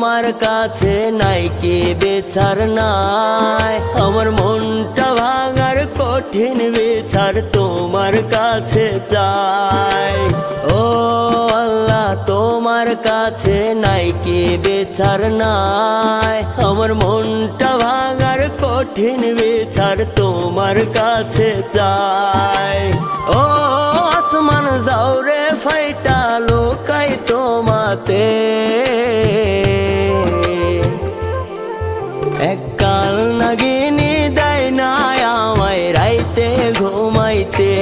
তোমার কাছে নাই কি বিচার নাই, আমার মনটা ভাঙার কঠিন বিচার তোমার কাছে চাই। ও আল্লাহ তোমার কাছে নাই কি বিচার নাই, আমার মনটা ভাঙার কঠিন বিচার তোমার কাছে চাই। ও আসমান যাও রে ফাইটা লোকাই তোমাতে, এককাল নাগিনী দেয় না আমায় রাইতে ঘুমাইতে,